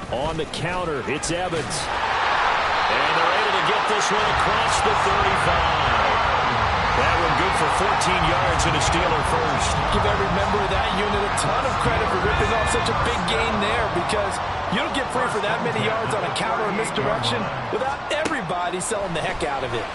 On the counter, it's Evans. And they're able to get this one across the 35. That one good for 14 yards and a Steeler first. Give every member of that unit a ton of credit for ripping off such a big gain there, because you don't get free for that many yards on a counter or misdirection without everybody selling the heck out of it.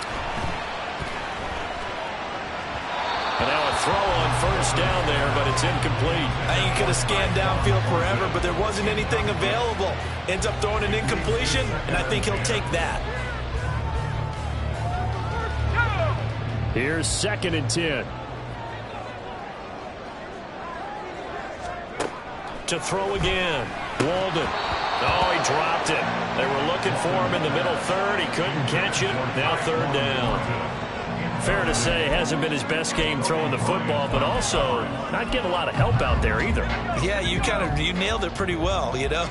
And now a throw on first down there, but it's incomplete. You could have scanned downfield forever, but there wasn't anything available. Ends up throwing an incompletion, and I think he'll take that. Here's 2nd and 10. To throw again. Walden. Oh, he dropped it. They were looking for him in the middle third. He couldn't catch it. Now 3rd down. Fair to say, hasn't been his best game throwing the football, but also not getting a lot of help out there either. Yeah, you nailed it pretty well, you know.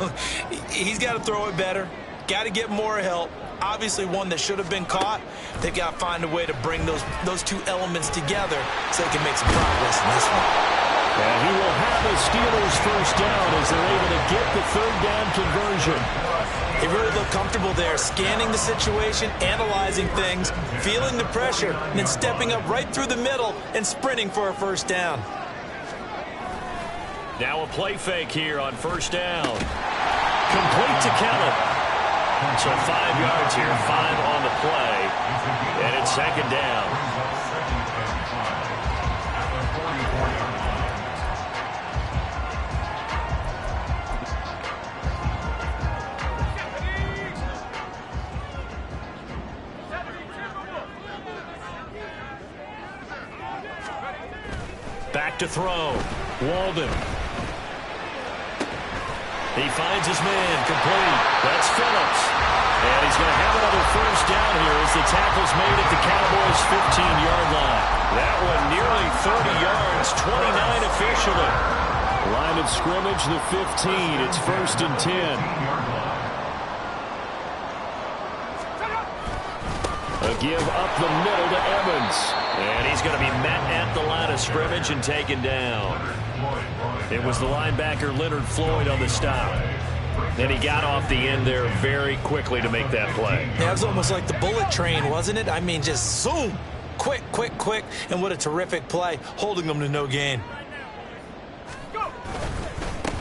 He's got to throw it better. Got to get more help. Obviously one that should have been caught. They've got to find a way to bring those two elements together so they can make some progress in this one. And he will have a Steelers first down as they're able to get the 3rd down conversion. He really looked comfortable there, scanning the situation, analyzing things, feeling the pressure, and then stepping up right through the middle and sprinting for a first down. Now a play fake here on first down. Complete to Kelly. So 5 yards here, 5 on the play, and it's 2nd down. Back to throw. Walden. He finds his man, complete. That's Phillips. And he's going to have another first down here as the tackle's made at the Cowboys' 15-yard line. That one nearly 30 yards, 29 officially. Line of scrimmage, the 15. It's 1st and 10. A give up the middle to Evans. And he's going to be met at the line of scrimmage and taken down. It was the linebacker Leonard Floyd on the stop. Then he got off the end there very quickly to make that play. Yeah, it was almost like the bullet train, wasn't it? I mean, just zoom. Quick, quick, quick. And what a terrific play, holding them to no gain.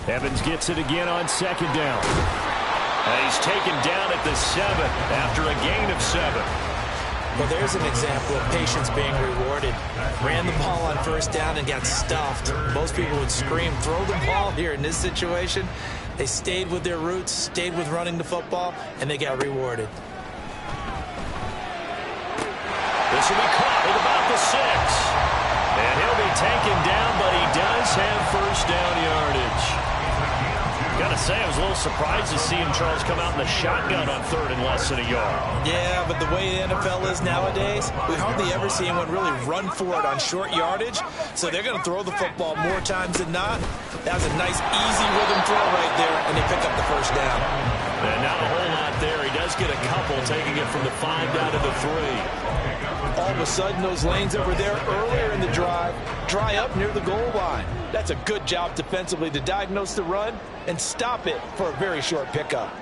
Evans gets it again on 2nd down. And he's taken down at the 7 after a gain of 7. Well, there's an example of patience being rewarded. Ran the ball on first down and got stuffed. Most people would scream, throw the ball here. In this situation, they stayed with their roots, stayed with running the football, and they got rewarded. This will be caught at about the 6. And he'll be taken down, but he does have first down yardage. Gotta say, I was a little surprised to see him, Charles, come out in the shotgun on 3rd and less than a yard. Yeah, but the way the NFL is nowadays, we hardly ever see anyone really run for it on short yardage. So they're going to throw the football more times than not. That was a nice, easy rhythm throw right there, and they pick up the first down. And not a whole lot there. He does get a couple, taking it from the 5 down to the 3. All of a sudden, those lanes that were there earlier in the drive dry up near the goal line. That's a good job defensively to diagnose the run and stop it for a very short pickup.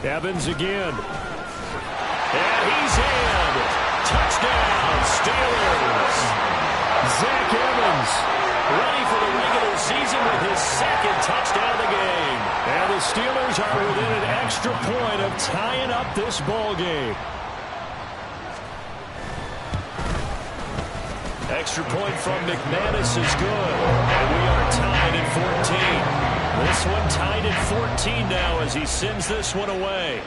Evans again. And he's in. Touchdown, Steelers. Zach Evans ready for the regular season with his 2nd touchdown of the game. And the Steelers are within an extra point of tying up this ball game. Extra point from McManus is good. And we are tied at 14. This one tied at 14 now as he sends this one away.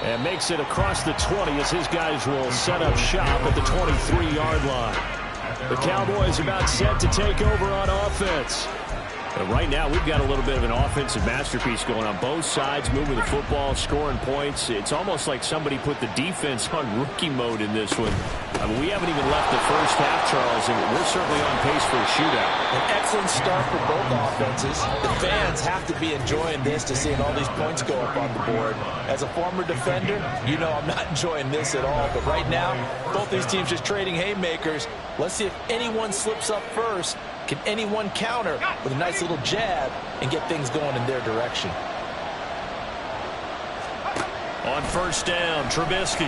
And makes it across the 20 as his guys will set up shop at the 23-yard line. The Cowboys about set to take over on offense. But right now, we've got a little bit of an offensive masterpiece going on both sides, moving the football, scoring points. It's almost like somebody put the defense on rookie mode in this one. I mean, we haven't even left the first half, Charles, and we're certainly on pace for a shootout. An excellent start for both offenses. The fans have to be enjoying this to seeing all these points go up on the board. As a former defender, you know I'm not enjoying this at all. But right now, both these teams just trading haymakers. Let's see if anyone slips up first Can anyone counter with a nice little jab and get things going in their direction? On first down, Trubisky.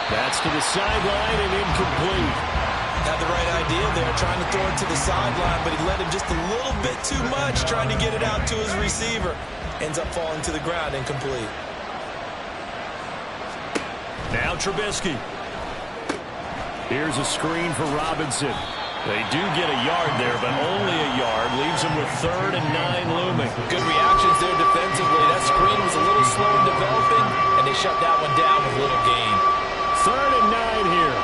That's to the sideline and incomplete. Had the right idea there, trying to throw it to the sideline, but he led him just a little bit too much, trying to get it out to his receiver. Ends up falling to the ground, incomplete. Now Trubisky. Here's a screen for Robinson. They do get a yard there, but only a yard. Leaves them with 3rd and 9 looming. Good reactions there defensively. That screen was a little slow in developing, and they shut that one down with little gain. 3rd and 9 here.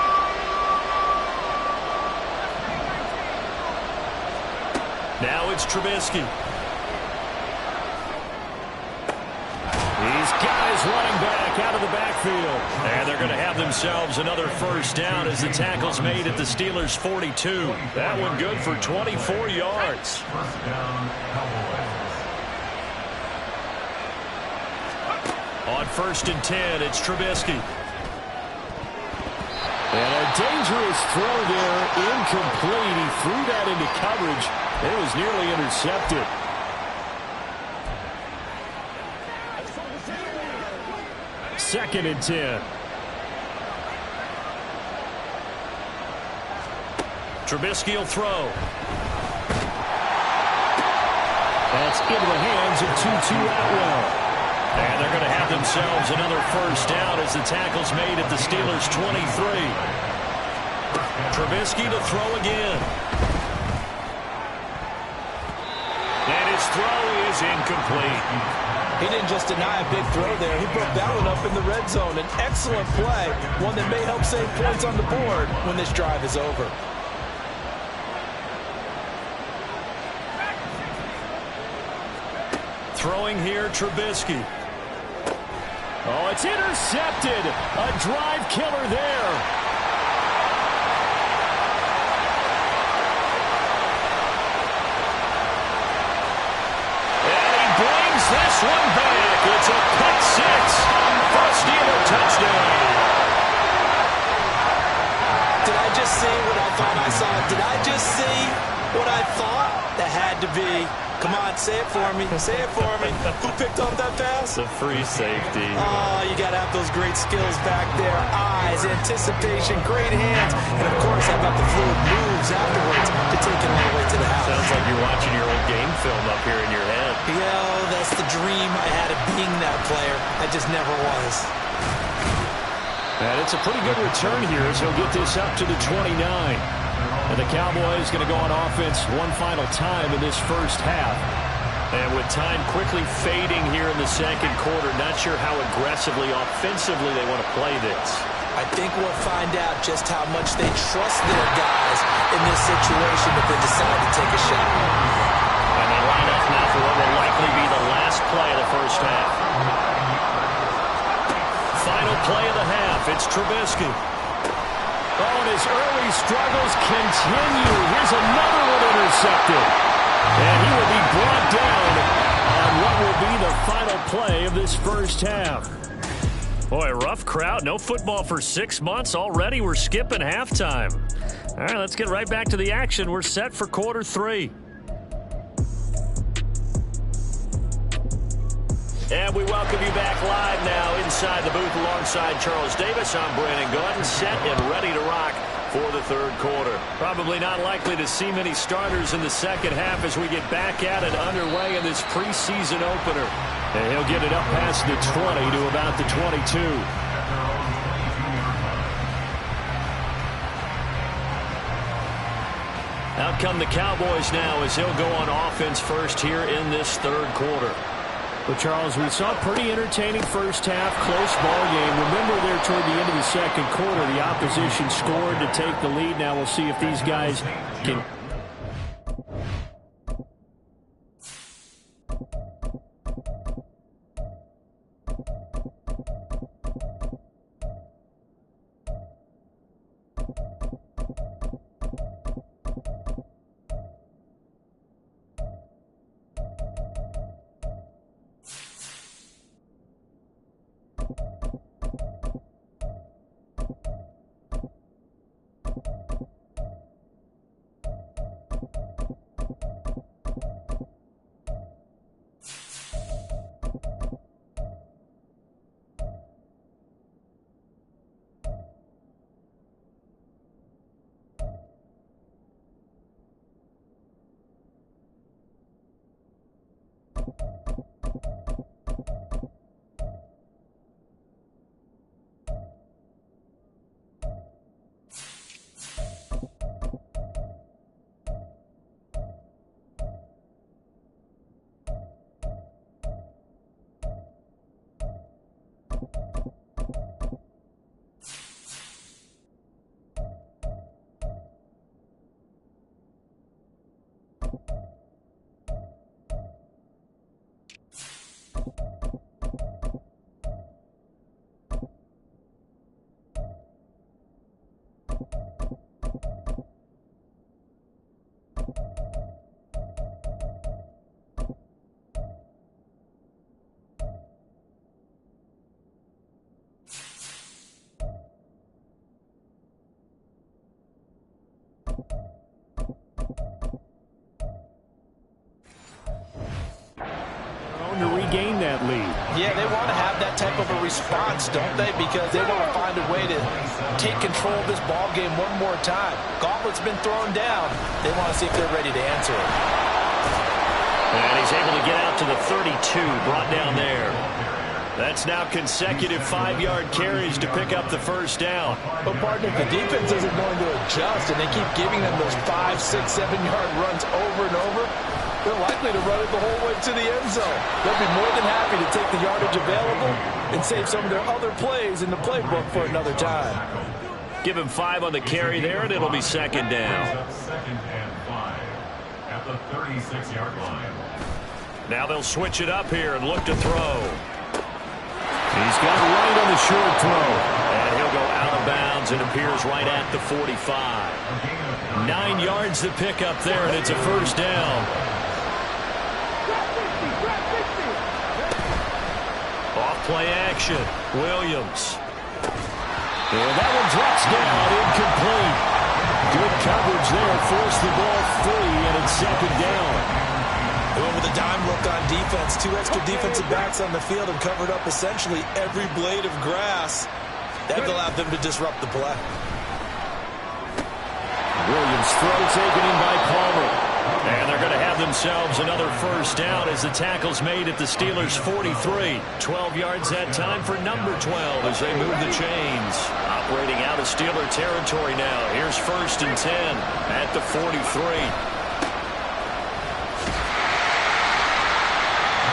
Now it's Trubisky. These guys running back out of the backfield. And they're going to have themselves another first down as the tackle's made at the Steelers' 42. That one good for 24 yards. On 1st and 10, it's Trubisky. And a dangerous throw there, incomplete. He threw that into coverage. It was nearly intercepted. Second and 10. Trubisky will throw. That's into the hands of Tutu Atwell. And they're going to have themselves another first down as the tackle's made at the Steelers' 23. Trubisky to throw again. And his throw is incomplete. He didn't just deny a big throw there. He broke that one up in the red zone. An excellent play, one that may help save points on the board when this drive is over. Throwing here, Trubisky. Oh, it's intercepted. A drive killer there. And he brings this one back. It's a pick six. First Steeler touchdown. Did I just see what I thought I saw? Did I just see what I thought? That had to be. Come on, say it for me. Say it for me. Who picked up that pass? The free safety. Oh, you got to have those great skills back there. Eyes, anticipation, great hands. And, of course, how about the fluid moves afterwards to take it all the way to the house? Sounds like you're watching your old game film up here in your head. Yo, that's the dream I had of being that player. I just never was. And it's a pretty good return here as he'll get this up to the 29. And the Cowboys going to go on offense one final time in this first half. And with time quickly fading here in the second quarter, not sure how aggressively, offensively they want to play this. I think we'll find out just how much they trust their guys in this situation if they decide to take a shot. And they line up now for what will likely be the last play of the first half. Final play of the half, it's Trubisky. Oh, and his early struggles continue. Here's another one intercepted. And he will be brought down on what will be the final play of this first half. Boy, rough crowd. No football for 6 months. Already we're skipping halftime. All right, let's get right back to the action. We're set for quarter 3. And we welcome you back live now inside the booth alongside Charles Davis. I'm Brandon Gordon, set and ready to rock for the third quarter. Probably not likely to see many starters in the second half as we get back at it underway in this preseason opener. And he'll get it up past the 20 to about the 22. Out come the Cowboys now as he'll go on offense first here in this third quarter. Well, Charles, we saw a pretty entertaining first half, close ball game. Remember there toward the end of the second quarter, the opposition scored to take the lead. Now we'll see if these guys can... To regain that lead. Yeah, they want to have that type of a response, don't they? Because they want to find a way to take control of this ball game one more time. Gauntlet's been thrown down. They want to see if they're ready to answer it. And he's able to get out to the 32, brought down there. That's now consecutive 5-yard carries to pick up the first down. But, partner, if the defense isn't going to adjust and they keep giving them those 5, 6, 7-yard runs over and over, they're likely to run it the whole way to the end zone. They'll be more than happy to take the yardage available and save some of their other plays in the playbook for another time. Give him 5 on the carry there, and it'll be second down. Second and 5 at the 36-yard line. Now they'll switch it up here and look to throw. He's got right on the short throw. And he'll go out of bounds and appears right at the 45. 9 yards to pick up there, and it's a first down. Off-play action. Williams. And that one drops down, incomplete. Good coverage there, forced the ball free, and it's second down. They went with a dime look on defense. 2 extra defensive backs on the field and covered up essentially every blade of grass. That allowed them to disrupt the play. Williams throw taken in by Palmer. And they're going to have themselves another first down as the tackle's made at the Steelers' 43. 12 yards that time for number 12 as they move the chains. Operating out of Steeler territory now. Here's first and 10 at the 43.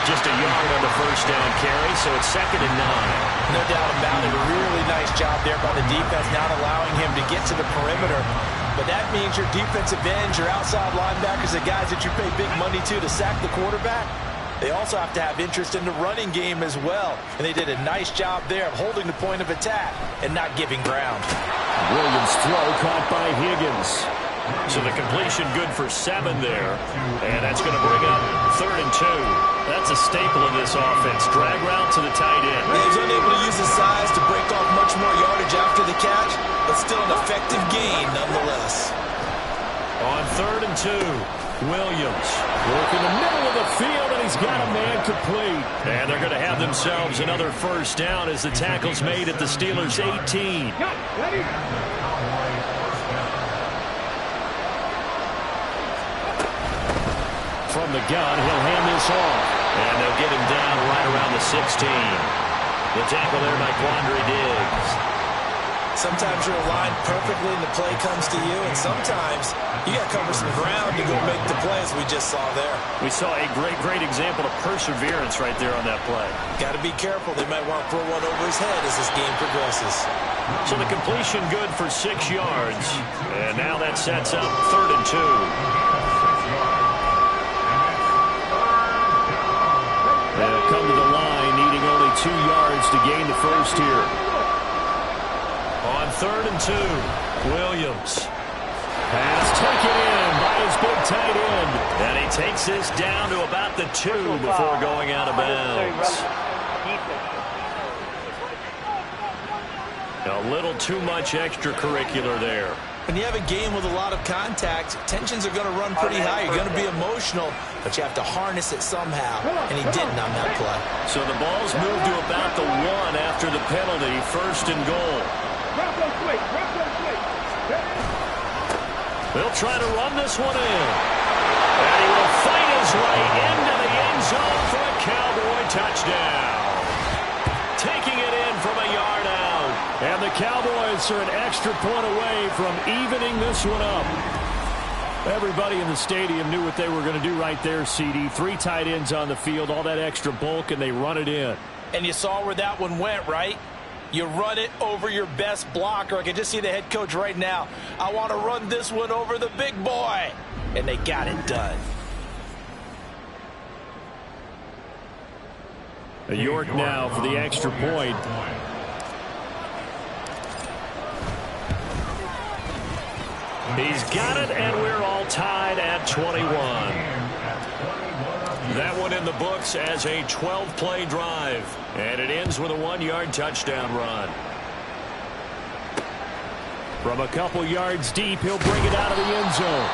Just a yard on the first down carry, so it's second and 9. No doubt about it. A really nice job there by the defense, not allowing him to get to the perimeter. But that means your defensive ends, your outside linebackers, the guys that you pay big money to sack the quarterback, they also have to have interest in the running game as well. And they did a nice job there of holding the point of attack and not giving ground. Williams' throw caught by Higgins. So the completion good for 7 there. And that's going to bring up third and 2. That's a staple of this offense. Drag route to the tight end. He's unable to use his size to break off much more yardage after the catch, but still an effective gain nonetheless. On third and 2, Williams. Work in the middle of the field, and he's got a man complete. And they're going to have themselves another first down as the tackle's made at the Steelers' 18. From the gun, he'll hand this off. And they'll get him down right around the 16. The tackle there by Quandre Diggs. Sometimes you're aligned perfectly and the play comes to you, and sometimes you got to cover some ground to go make the play, as we just saw there. We saw a great example of perseverance right there on that play. Got to be careful. They might want to throw one over his head as this game progresses. So the completion good for 6 yards. And now that sets up third and 2. They'll come to the line, needing only 2 yards to gain the first here. On third and 2, Williams. Pass taken in by his big tight end. And he takes this down to about the 2 before going out of bounds. A little too much extracurricular there. When you have a game with a lot of contact, tensions are going to run pretty high. You're going to be emotional, but you have to harness it somehow, and he didn't on that play. So the ball's moved to about the 1 after the penalty, first and goal. They'll try to run this one in. And he will fight his way into the end zone for a Cowboy touchdown. Taking it in from a yard out. And the Cowboys are an extra point away from evening this one up. Everybody in the stadium knew what they were going to do right there, CD. 3 tight ends on the field, all that extra bulk, and they run it in. And you saw where that one went, right? You run it over your best blocker. I can just see the head coach right now. I want to run this one over the big boy. And they got it done. York now for the extra point. He's got it, and we're all tied at 21. That one in the books as a 12-play drive. And it ends with a 1-yard touchdown run. From a couple yards deep, he'll bring it out of the end zone.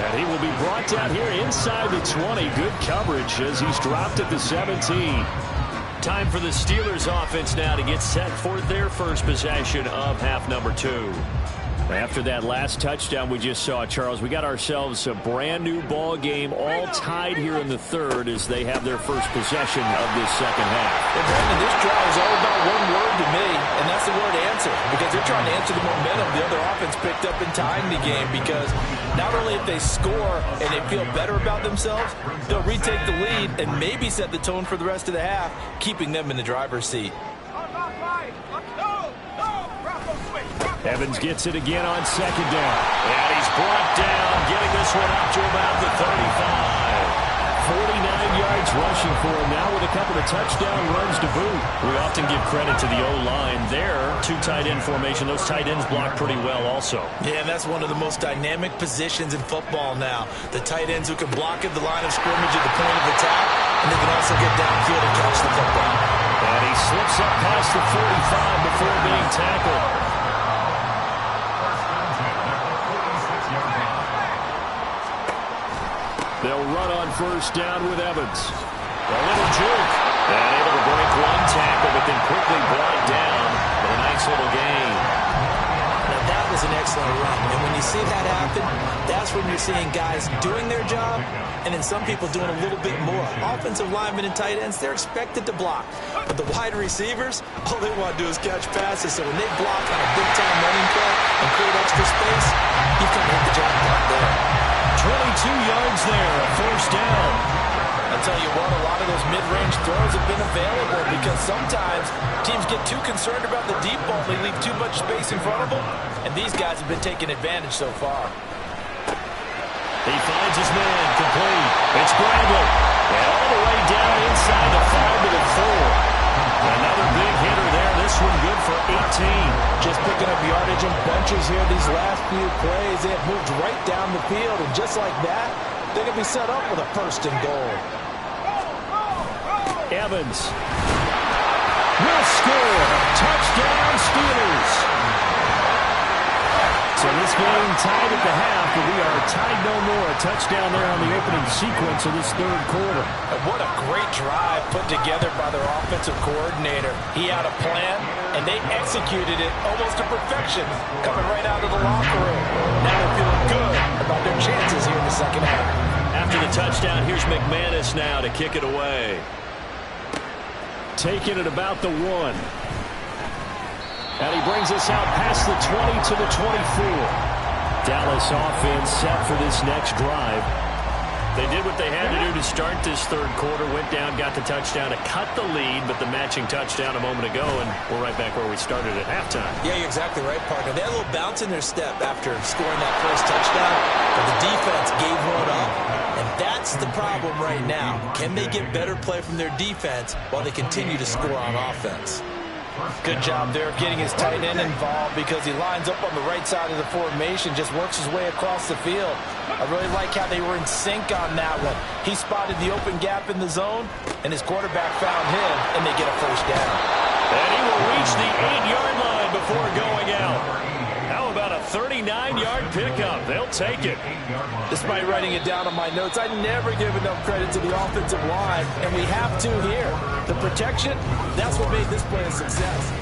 And he will be brought down here inside the 20. Good coverage as he's dropped at the 17. Time for the Steelers offense now to get set for their first possession of half number 2. After that last touchdown we just saw, Charles, we got ourselves a brand new ball game, all tied here in the third as they have their first possession of this second half. Well, Brandon, this drive is all about one word to me, and that's the word answer, because they're trying to answer the momentum the other offense picked up in tying the game, because not only if they score and they feel better about themselves, they'll retake the lead and maybe set the tone for the rest of the half, keeping them in the driver's seat. Evans gets it again on second down. And he's brought down, getting this one up to about the 35. 49 yards rushing for him now with a couple of touchdown runs to boot. We often give credit to the O-line there. 2 tight end formation. Those tight ends block pretty well also. Yeah, and that's one of the most dynamic positions in football now. The tight ends who can block at the line of scrimmage at the point of attack, and they can also get downfield and catch the football. And he slips up past the 45 before being tackled. They'll run on first down with Evans. A little juke. And able to break one tackle, but then quickly brought down. But a nice little gain. Now that was an excellent run. And when you see that happen, that's when you're seeing guys doing their job, and then some people doing a little bit more. Offensive linemen and tight ends, they're expected to block. But the wide receivers, all they want to do is catch passes. So when they block on a big-time running play and create extra space, you've kind of hit the jackpot there. 22 yards there, a first down. I'll tell you what, a lot of those mid-range throws have been available because sometimes teams get too concerned about the deep ball. They leave too much space in front of them, and these guys have been taking advantage so far. He finds his man, complete. It's Bradley. And all the way down inside the 5 to the 4. Another big hitter there. This one good for 18. Just picking up yardage in bunches here these last few plays. They have moved right down the field, and just like that, they're going to be set up with a first and goal. Evans will score. Touchdown, Steelers. So this game tied at the half, but we are tied no more. A touchdown there on the opening sequence of this third quarter. And what a great drive put together by their offensive coordinator. He had a plan, and they executed it almost to perfection, coming right out of the locker room. Now they're feeling good about their chances here in the second half. After the touchdown, here's McManus now to kick it away. Taking it about the 1. And he brings us out past the 20 to the 24. Dallas offense set for this next drive. They did what they had to do to start this third quarter. Went down, got the touchdown to cut the lead, but the matching touchdown a moment ago, and we're right back where we started at halftime. Yeah, you're exactly right, partner. They had a little bounce in their step after scoring that first touchdown, but the defense gave one up, and that's the problem right now. Can they get better play from their defense while they continue to score on offense? Good job there of getting his tight end involved because he lines up on the right side of the formation, just works his way across the field. I really like how they were in sync on that one. He spotted the open gap in the zone, and his quarterback found him, and they get a first down. And he will reach the 8-yard line before going out. How about a 39-yard pickup? They'll take it. Despite writing it down on my notes, I never give enough credit to the offensive line, and we have to here. The protection, that's what made this play a success.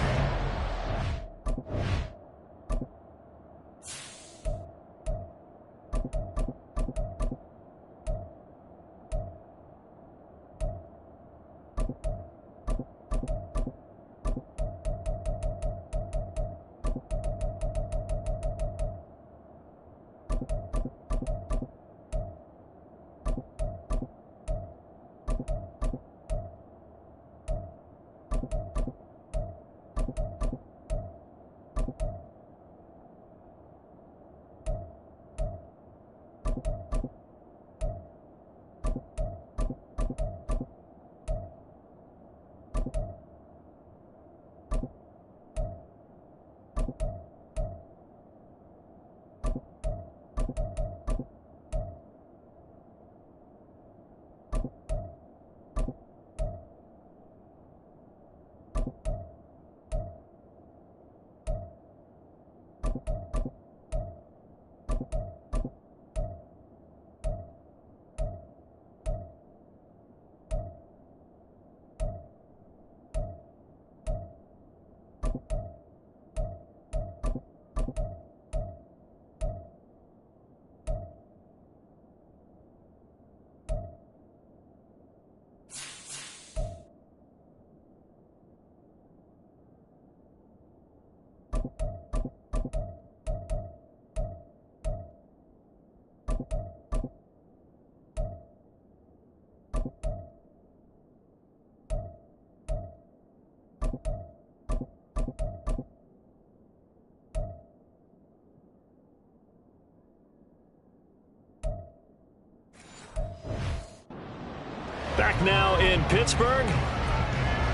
Back now in Pittsburgh.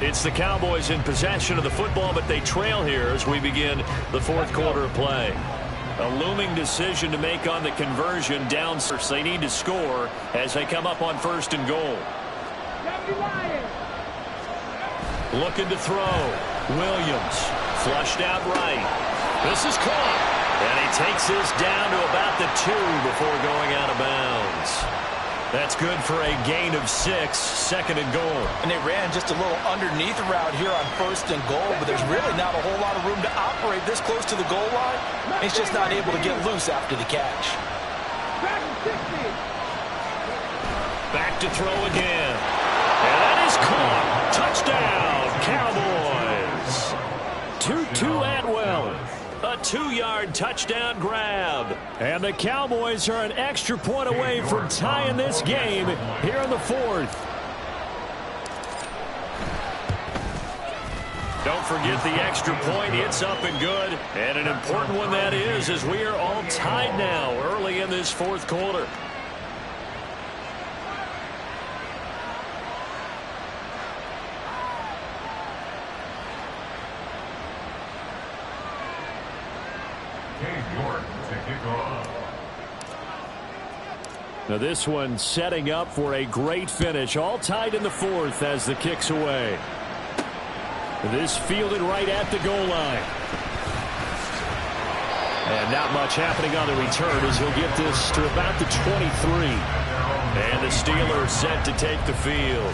It's the Cowboys in possession of the football, but they trail here as we begin the fourth quarter of play. A looming decision to make on the conversion down. They need to score as they come up on first and goal. Looking to throw. Williams flushed out right. This is caught. And he takes this down to about the 2 before going out of bounds. That's good for a gain of 6, second and goal. And they ran just a little underneath route here on first and goal, but there's really not a whole lot of room to operate this close to the goal line. He's just not able to get loose after the catch. Back to throw again. And that is caught. Touchdown, Cowboys. Tutu Atwell. A 2-yard touchdown grab. And the Cowboys are an extra point away from tying this game here in the fourth. Don't forget the extra point. It's up and good. And an important one that is, as we are all tied now early in this fourth quarter. Now this one setting up for a great finish. All tied in the fourth as the kick's away. This fielded right at the goal line. And not much happening on the return as he'll get this to about the 23. And the Steelers set to take the field.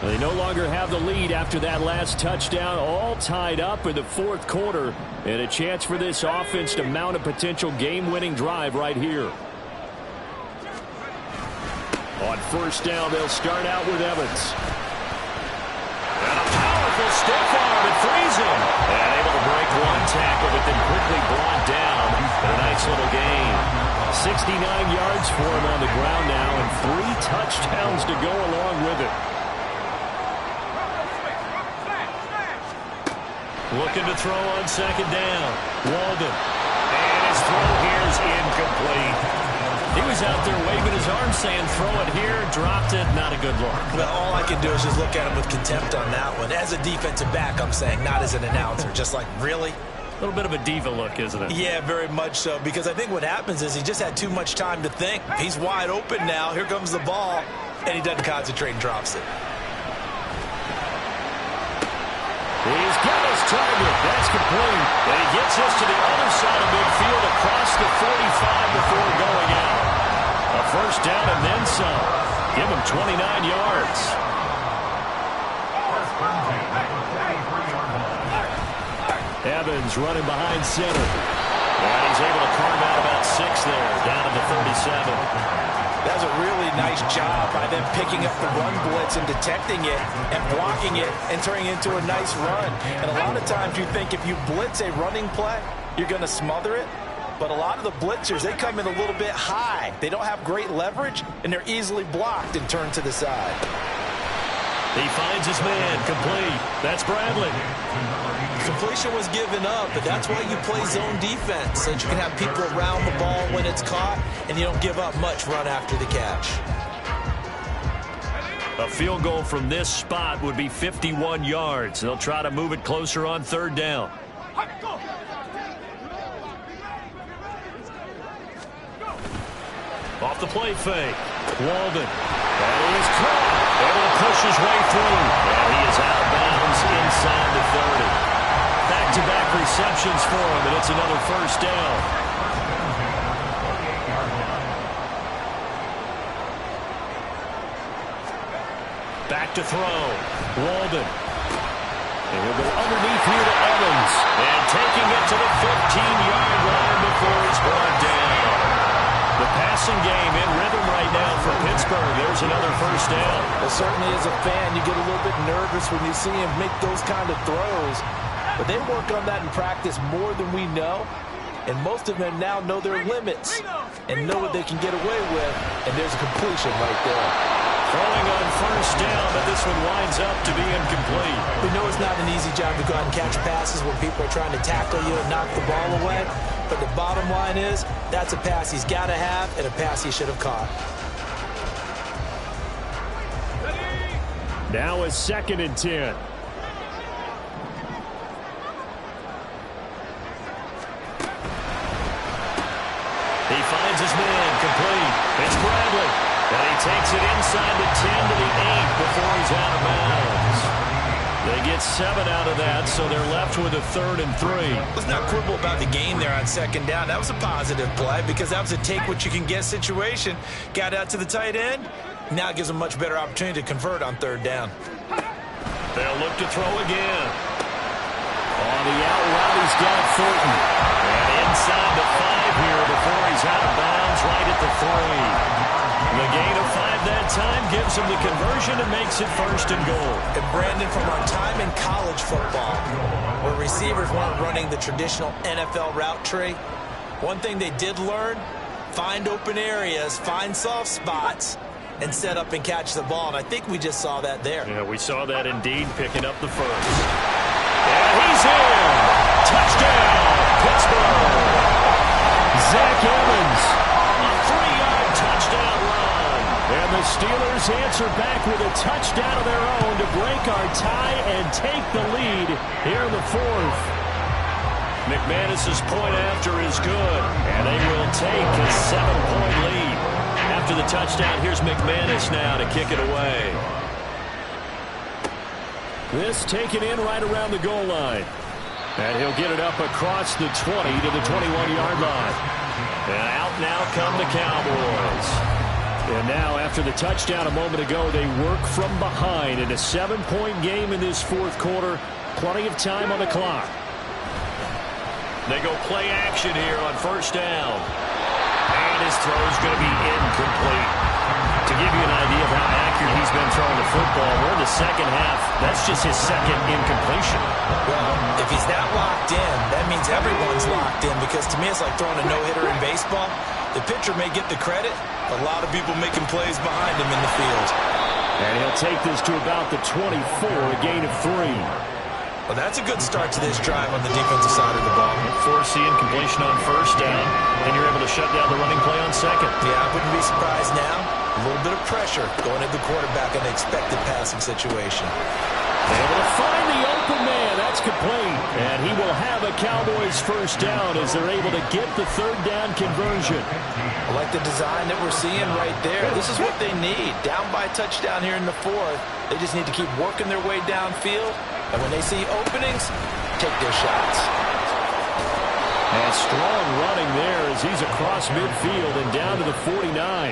They no longer have the lead after that last touchdown. All tied up in the fourth quarter. And a chance for this offense to mount a potential game-winning drive right here. On first down, they'll start out with Evans. And a powerful stiff arm. It frees him. And able to break one tackle, but then quickly brought down. And a nice little gain. 69 yards for him on the ground now, and 3 touchdowns to go along with it. Looking to throw on second down. Walden. And his throw here is incomplete. He was out there waving his arm saying, throw it here, dropped it, not a good look. Well, all I can do is just look at him with contempt on that one. As a defensive back, I'm saying, not as an announcer. Just like, really? A little bit of a diva look, isn't it? Yeah, very much so, because I think what happens is he just had too much time to think. He's wide open now. Here comes the ball, and he doesn't concentrate and drops it. He's got his target. That's complete. And he gets us to the other side of midfield across the 45 before going out. A first down and then some. Give him 29 yards. Evans running behind center. And he's able to carve out about 6 there, down to the 37. That was a really nice job by them picking up the run blitz and detecting it and blocking it and turning it into a nice run. And a lot of times you think if you blitz a running play, you're going to smother it. But a lot of the blitzers, they come in a little bit high. They don't have great leverage, and they're easily blocked and turned to the side. He finds his man, complete. That's Bradley. Completion was given up, but that's why you play zone defense, so that you can have people around the ball when it's caught, and you don't give up much run after the catch. A field goal from this spot would be 51 yards. They'll try to move it closer on third down. Off the play fake. Walden. And he is caught. Able to push his way through. And he is out of bounds inside the 30. Back-to-back receptions for him, and it's another first down. Back to throw. Walden. And he'll go underneath here to Evans. And taking it to the 15-yard line before he's brought down. The passing game in rhythm right now for Pittsburgh. There's another first down. Well, certainly as a fan, you get a little bit nervous when you see him make those kind of throws. But they work on that in practice more than we know. And most of them now know their limits and know what they can get away with. And there's a completion right there. Throwing on first down, but this one winds up to be incomplete. We know it's not an easy job to go out and catch passes when people are trying to tackle you and knock the ball away. But the bottom line is, that's a pass he's got to have and a pass he should have caught. Now a 2nd and 10. He finds his man, complete. It's Bradley. And he takes it inside the 10 to the 8 before he's out of bounds. They get 7 out of that, so they're left with a 3rd and 3. Let's not quibble about the gain there on 2nd down. That was a positive play because that was a take-what-you-can-get situation. Got out to the tight end. Now it gives them a much better opportunity to convert on 3rd down. They'll look to throw again. On the out route, he's got Thornton. And inside the 5 here before he's out of bounds right at the 3. The gain of 5 that time gives him the conversion and makes it 1st and goal. And Brandon, from our time in college football, where receivers weren't running the traditional NFL route tree, one thing they did learn, find open areas, find soft spots, and set up and catch the ball. And I think we just saw that there. Yeah, we saw that indeed, picking up the 1st. And he's in! Touchdown, Pittsburgh! Zach Evans, a 3-yard touchdown run. And the Steelers answer back with a touchdown of their own to break our tie and take the lead here in the 4th. McManus's point after is good, and they will take a 7-point lead. After the touchdown, here's McManus now to kick it away. This taken in right around the goal line. And he'll get it up across the 20 to the 21-yard line. And out now come the Cowboys. And now, after the touchdown a moment ago, they work from behind in a 7-point game in this 4th quarter. Plenty of time on the clock. They go play action here on 1st down. And his throw is going to be incomplete. To give you an idea of how accurate he's been throwing the football, we're in the 2nd half. That's just his 2nd incompletion. Well, if he's that locked in, that means everyone's locked in, because to me it's like throwing a no-hitter in baseball. The pitcher may get the credit, a lot of people making plays behind him in the field. And he'll take this to about the 24, a gain of 3. Well, that's a good start to this drive on the defensive side of the ball. Force the incompletion on 1st down, and you're able to shut down the running play on 2nd. Yeah, I wouldn't be surprised now. A little bit of pressure going at the quarterback in an expected passing situation. Able to find the open man. That's complete. And he will have a Cowboys 1st down as they're able to get the 3rd down conversion. I like the design that we're seeing right there. This is what they need. Down by a touchdown here in the 4th. They just need to keep working their way downfield. And when they see openings, take their shots. And strong running there as he's across midfield and down to the 49.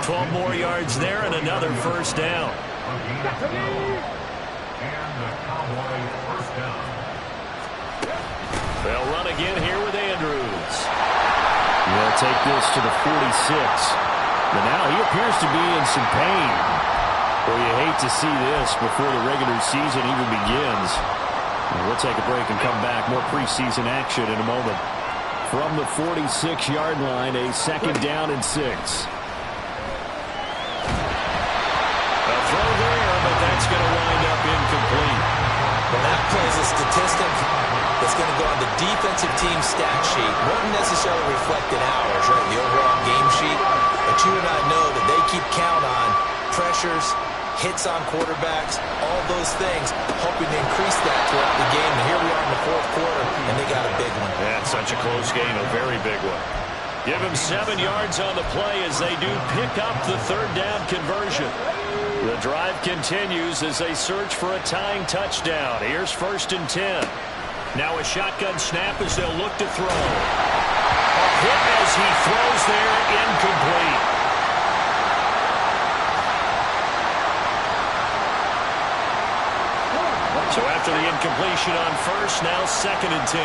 12 more yards there and another 1st down. They'll run again here with Andrews. They'll take this to the 46. But now he appears to be in some pain. Well, you hate to see this before the regular season even begins. We'll take a break and come back. More preseason action in a moment. From the 46-yard line, a 2nd down and 6. A throw there, but that's going to wind up incomplete. Well, that plays a statistic that's going to go on the defensive team stat sheet. Won't necessarily reflect in ours, right, the overall game sheet. But you and I know that they keep count on pressures, hits on quarterbacks, all those things, hoping to increase that throughout the game. And here we are in the 4th quarter, and they got a big one. Yeah, such a close game, a very big one. Give him 7 yards on the play as they do pick up the 3rd down conversion. The drive continues as they search for a tying touchdown. Here's 1st and 10. Now a shotgun snap as they'll look to throw. A hit as he throws there, incomplete. So after the incompletion on 1st, now 2nd and 10.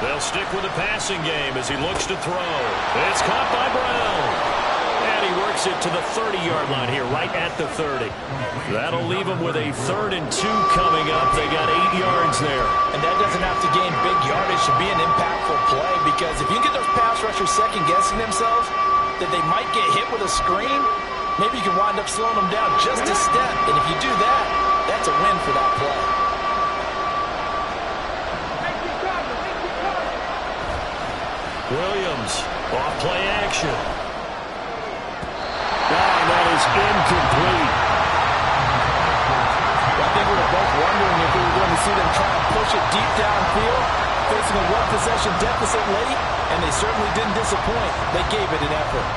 They'll stick with the passing game as he looks to throw. It's caught by Brown. And he works it to the 30-yard line here, right at the 30. That'll leave him with a 3rd and 2 coming up. They got 8 yards there. And that doesn't have to gain big yardage to be an impactful play, because if you get those pass rushers second-guessing themselves, that they might get hit with a screen, maybe you can wind up slowing them down just a step. And if you do that, that's a win for that play. Williams, off play action. And that is incomplete. wondering if we were going to see them try and push it deep downfield, facing a one-possession deficit late, and they certainly didn't disappoint. They gave it an effort.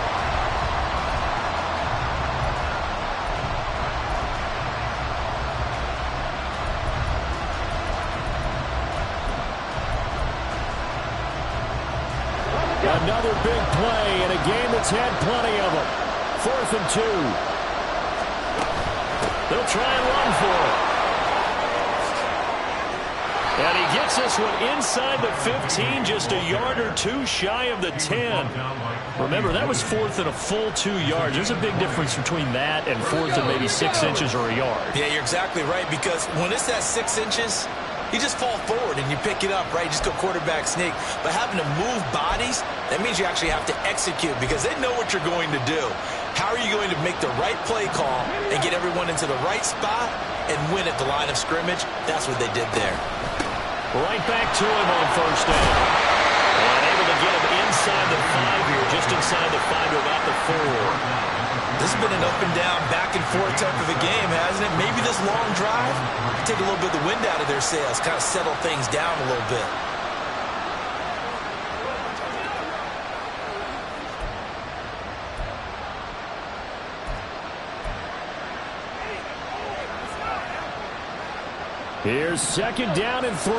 Another big play in a game that's had plenty of them. 4th and 2. They'll try and run for it. And he gets this one inside the 15, just a yard or two shy of the 10. Remember, that was 4th and a full 2 yards. There's a big difference between that and 4th and maybe 6 inches or a yard. Yeah, you're exactly right, because when it's at 6 inches, you just fall forward and you pick it up, right? You just go quarterback sneak. But having to move bodies, that means you actually have to execute because they know what you're going to do. How are you going to make the right play call and get everyone into the right spot and win at the line of scrimmage? That's what they did there. Right back to him on 1st down. And able to get him inside the 5 here, just inside the 5 to about the 4. This has been an up and down, back and forth type of a game, hasn't it? Maybe this long drive, take a little bit of the wind out of their sails, kind of settle things down a little bit. Here's 2nd down and 3.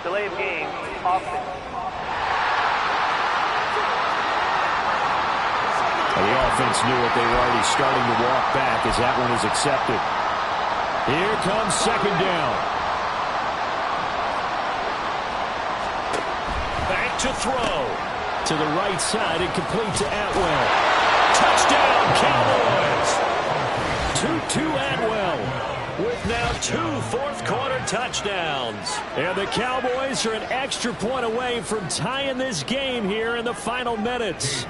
Delay of game, offense. The offense knew it. They were already starting to walk back as that one is accepted. Here comes 2nd down. Back to throw. To the right side and complete to Atwell. Touchdown, Cowboys! 2-2 Atwell. With now 2 fourth-quarter touchdowns. And the Cowboys are an extra point away from tying this game here in the final minutes.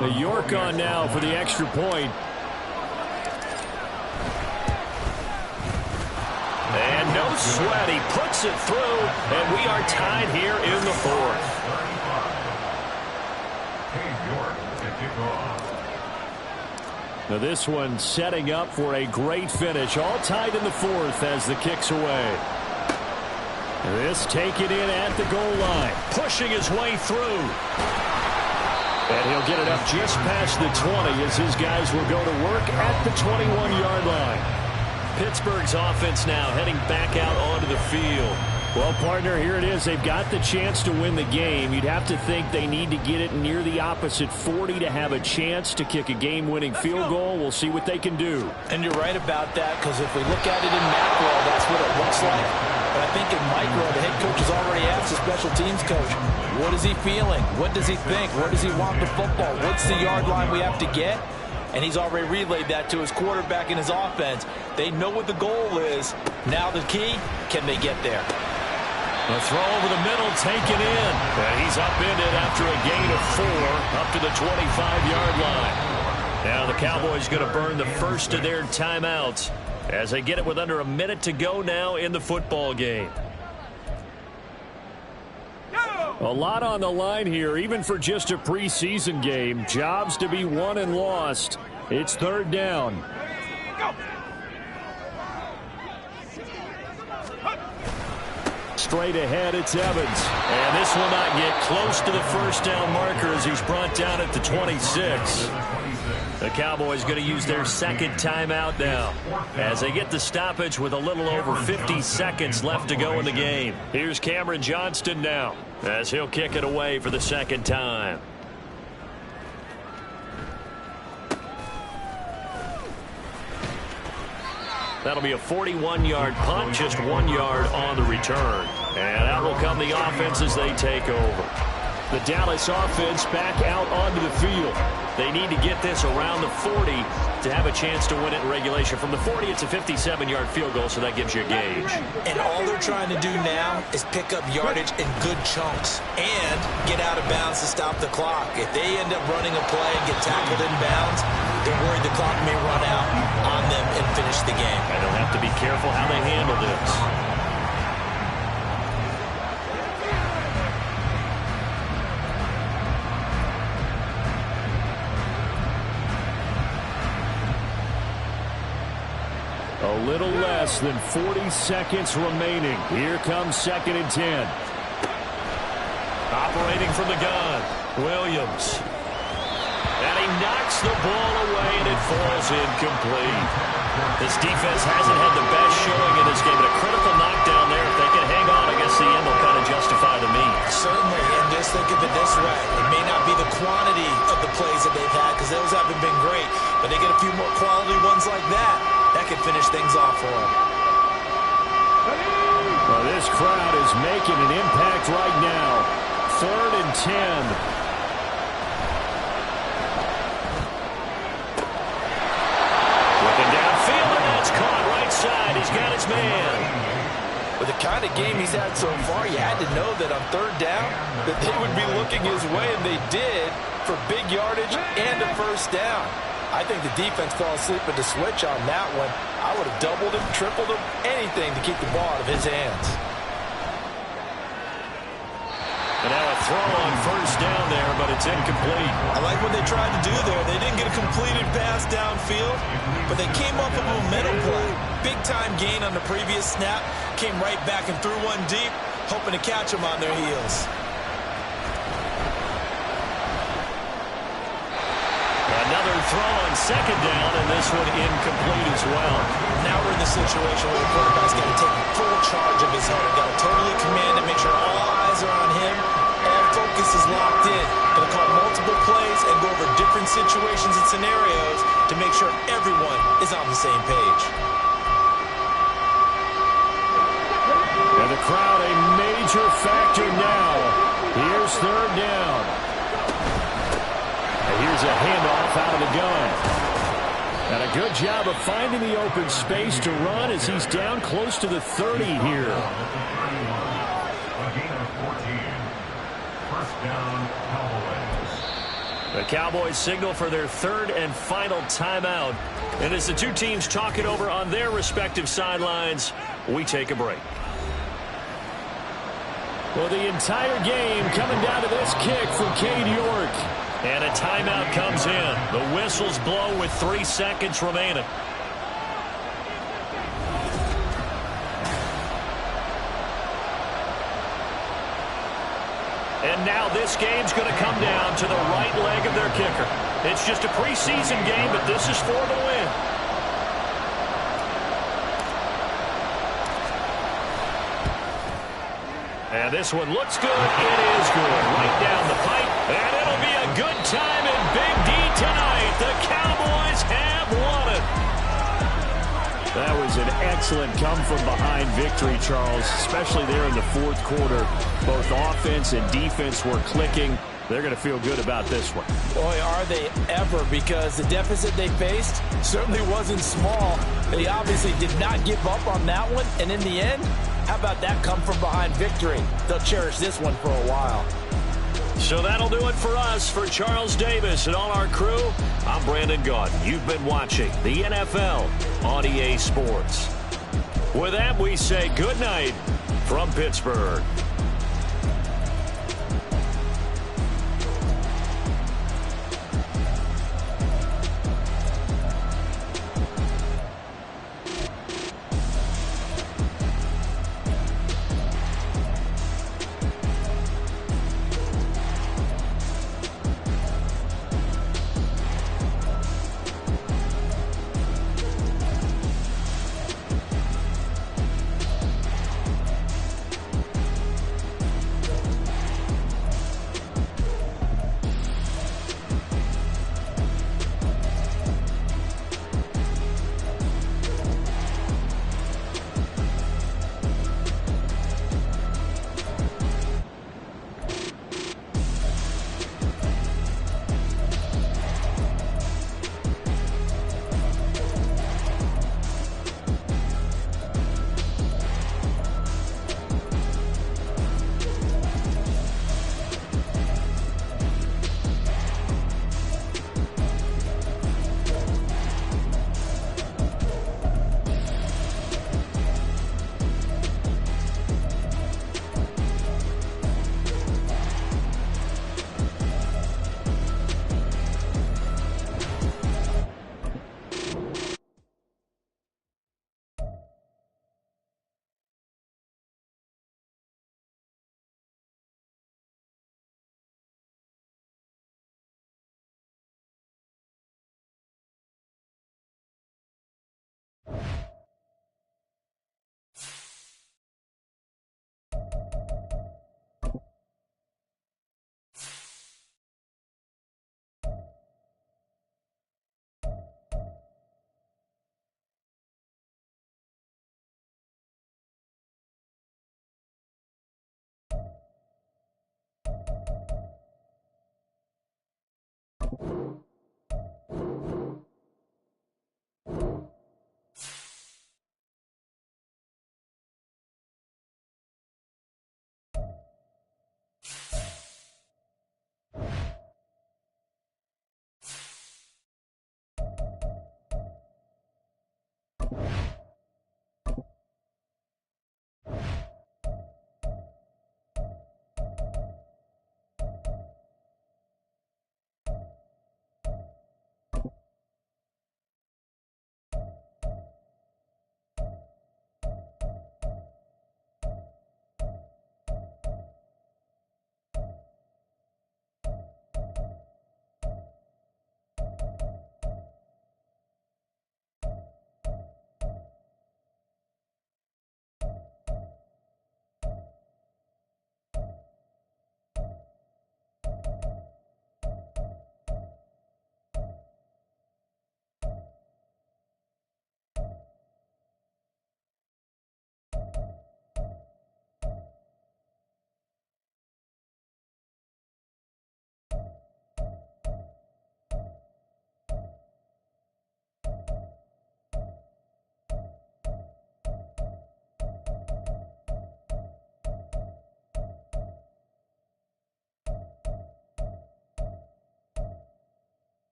The York on now for the extra point. And no sweat. He puts it through, and we are tied here in the 4th. Now this one setting up for a great finish. All tied in the 4th as the kick's away. This taken in at the goal line. Pushing his way through. And he'll get it up just past the 20 as his guys will go to work at the 21-yard line. Pittsburgh's offense now heading back out onto the field. Well, partner, here it is. They've got the chance to win the game. You'd have to think they need to get it near the opposite 40 to have a chance to kick a game-winning field goal. We'll see what they can do. And you're right about that, because if we look at it in macro, that's what it looks like. But I think in micro, the head coach has already asked the special teams coach, what is he feeling? What does he think? Where does he want the football? What's the yard line we have to get? And he's already relayed that to his quarterback and his offense. They know what the goal is. Now the key, can they get there? A throw over the middle, taken in. And he's upended after a gain of 4 up to the 25-yard line. Now the Cowboys going to burn the first of their timeouts as they get it with under a minute to go now in the football game. A lot on the line here, even for just a preseason game. Jobs to be won and lost. It's 3rd down. Straight ahead, it's Evans. And this will not get close to the first down marker as he's brought down at the 26. The Cowboys going to use their 2nd timeout now as they get the stoppage with a little over 50 seconds left to go in the game. Here's Cameron Johnston now as he'll kick it away for the 2nd time. That'll be a 41-yard punt, just 1 yard on the return. And out will come the offense as they take over. The Dallas offense back out onto the field. They need to get this around the 40 to have a chance to win it in regulation. From the 40, it's a 57-yard field goal, so that gives you a gauge. And all they're trying to do now is pick up yardage in good chunks and get out of bounds to stop the clock. If they end up running a play and get tackled in bounds, They're worried the clock may run out on them and finish the game. And they'll have to be careful how they handle this. A little less than 40 seconds remaining. Here comes 2nd and 10. Operating from the gun, Williams. And he knocks the ball away, and it falls incomplete. This defense hasn't had the best showing in this game, but a critical knockdown there. If they can hang on, I guess the end will kind of justify the means. Certainly, and just think of it this way. It may not be the quantity of the plays that they've had, because those haven't been great, but they get a few more quality ones like that. That could finish things off for them. Well, this crowd is making an impact right now. 3rd and 10. Caught right side. He's got his man. With the kind of game he's had so far, you had to know that on 3rd down that they would be looking his way, and they did, for big yardage and a 1st down. I think the defense fell asleep at the switch on that one. I would have doubled him, tripled him, anything to keep the ball out of his hands. And now a throw on 1st down there, but it's incomplete. I like what they tried to do there. They didn't get a completed pass downfield, but they came up with a momentum play. Big-time gain on the previous snap. Came right back and threw one deep, hoping to catch them on their heels. Another throw on 2nd down, and this one incomplete as well. Now we're in the situation where the quarterback's got to take full charge of his own. Got to totally command it, make sure all eyes are on him. All focus is locked in. Going to call multiple plays and go over different situations and scenarios to make sure everyone is on the same page. And the crowd a major factor now. Here's 3rd down. And here's a handoff out of the gun. And a good job of finding the open space to run as he's down close to the 30 here. The Cowboys signal for their 3rd and final timeout. And as the two teams talk it over on their respective sidelines, we take a break. Well, the entire game coming down to this kick from Cade York. And a timeout comes in. The whistles blow with 3 seconds remaining. And now this game's going to come down to the right leg of their kicker. It's just a preseason game, but this is for the win. And this one looks good. It is good. Right down the pipe. And it'll be a good time in Big D tonight. The Cowboys have won it. That was an excellent come-from-behind victory, Charles, especially there in the 4th quarter. Both offense and defense were clicking. They're going to feel good about this one. Boy, are they ever, because the deficit they faced certainly wasn't small. They obviously did not give up on that one, and in the end, how about that come-from-behind victory? They'll cherish this one for a while. So that'll do it for us. For Charles Davis and all our crew, I'm Brandon Gaudin. You've been watching the NFL on EA Sports. With that, we say good night from Pittsburgh. Bye.